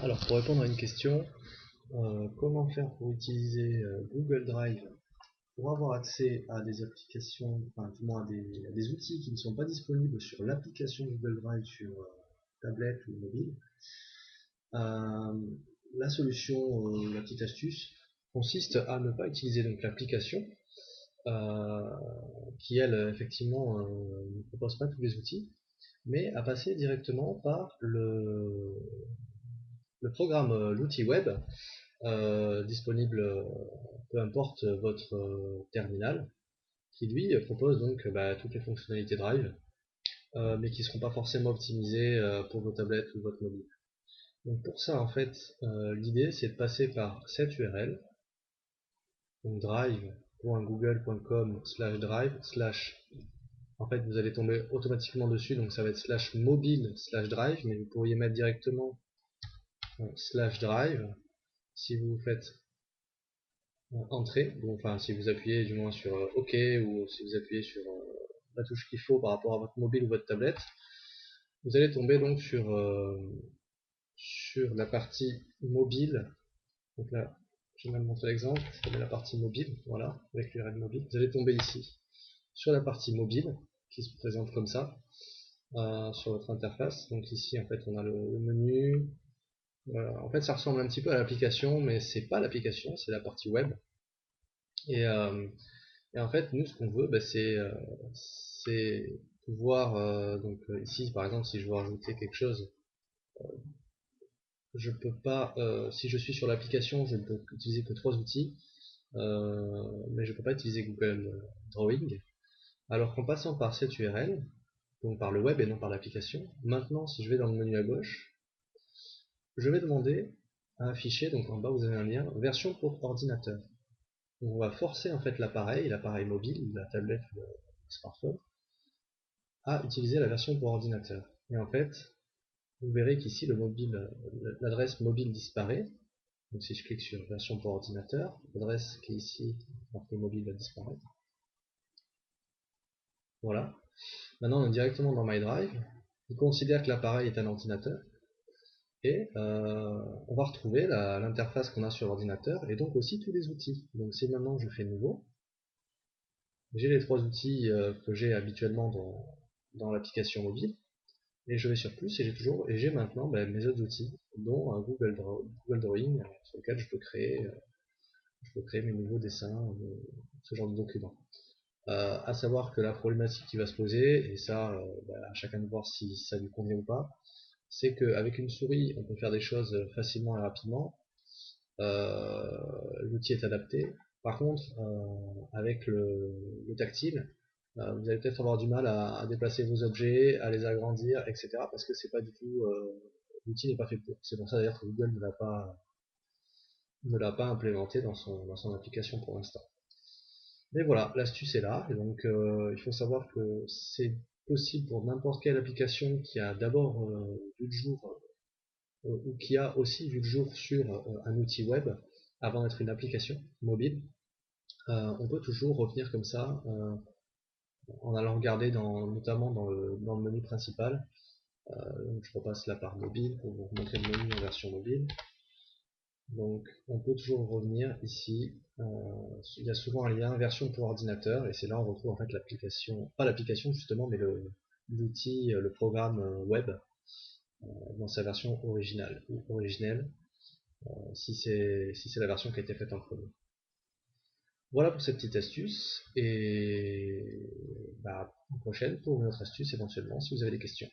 Alors, pour répondre à une question, comment faire pour utiliser Google Drive pour avoir accès à des applications, enfin du moins à des outils qui ne sont pas disponibles sur l'application Google Drive sur tablette ou mobile. Euh, la solution, la petite astuce, consiste à ne pas utiliser donc l'application euh, qui elle effectivement ne propose pas tous les outils, mais à passer directement par le programme, l'outil web disponible peu importe votre terminal, qui lui propose donc toutes les fonctionnalités Drive, mais qui ne seront pas forcément optimisées pour vos tablettes ou votre mobile. Donc pour ça en fait, l'idée c'est de passer par cette URL, donc drive.google.com/drive/ en fait vous allez tomber automatiquement dessus, donc ça va être /mobile/drive, mais vous pourriez mettre directement /drive si vous faites entrée, enfin si vous appuyez du moins sur OK, ou si vous appuyez sur la touche qu'il faut par rapport à votre mobile ou votre tablette, vous allez tomber donc sur la partie mobile. Donc là, je vais même montrer l'exemple, je mets la partie mobile, voilà, avec l'URL mobile. Vous allez tomber ici sur la partie mobile, qui se présente comme ça, sur votre interface. Donc ici, en fait, on a le menu. Voilà. En fait, ça ressemble un petit peu à l'application, mais c'est pas l'application, c'est la partie web. Et, euh, Et en fait, nous, ce qu'on veut, c'est pouvoir, ici, par exemple, si je veux rajouter quelque chose, je peux pas, si je suis sur l'application, je ne peux utiliser que trois outils, mais je ne peux pas utiliser Google Drawing. Alors qu'en passant par cette URL, donc par le web et non par l'application, maintenant, si je vais dans le menu à gauche, je vais demander à afficher, donc en bas vous avez un lien, version pour ordinateur. Donc on va forcer en fait l'appareil mobile, la tablette, le smartphone, à utiliser la version pour ordinateur. Et en fait, vous verrez qu'ici l'adresse mobile disparaît. Donc si je clique sur version pour ordinateur, l'adresse qui est ici, marquée mobile, va disparaître. Voilà. Maintenant on est directement dans My Drive. Il considère que l'appareil est un ordinateur. Et on va retrouver l'interface qu'on a sur l'ordinateur et donc aussi tous les outils. Donc si maintenant je fais nouveau, j'ai les trois outils que j'ai habituellement dans l'application mobile. Et je vais sur plus et j'ai maintenant mes autres outils, dont un Google Drawing sur lequel je peux créer mes nouveaux dessins, ce genre de documents. À savoir que la problématique qui va se poser, et ça à chacun de voir si ça lui convient ou pas, c'est qu'avec une souris on peut faire des choses facilement et rapidement, l'outil est adapté. Par contre, avec le tactile, vous allez peut-être avoir du mal à déplacer vos objets, à les agrandir, etc. Parce que c'est pas du tout, l'outil n'est pas fait pour. C'est pour ça d'ailleurs que Google ne l'a pas implémenté dans son application pour l'instant. Mais voilà, l'astuce est là, et donc il faut savoir que c'est possible pour n'importe quelle application qui a d'abord vu le jour, ou qui a aussi vu le jour sur un outil web, avant d'être une application mobile. On peut toujours revenir comme ça, en allant regarder notamment dans le menu principal. Donc je repasse la part mobile pour vous montrer le menu en version mobile. Donc on peut toujours revenir ici, il y a souvent un lien version pour ordinateur, et c'est là où on retrouve en fait l'application, pas l'application justement, mais l'outil, le programme web, dans sa version originale ou originelle, si c'est la version qui a été faite en premier. Voilà pour cette petite astuce, et à la prochaine pour une autre astuce éventuellement si vous avez des questions.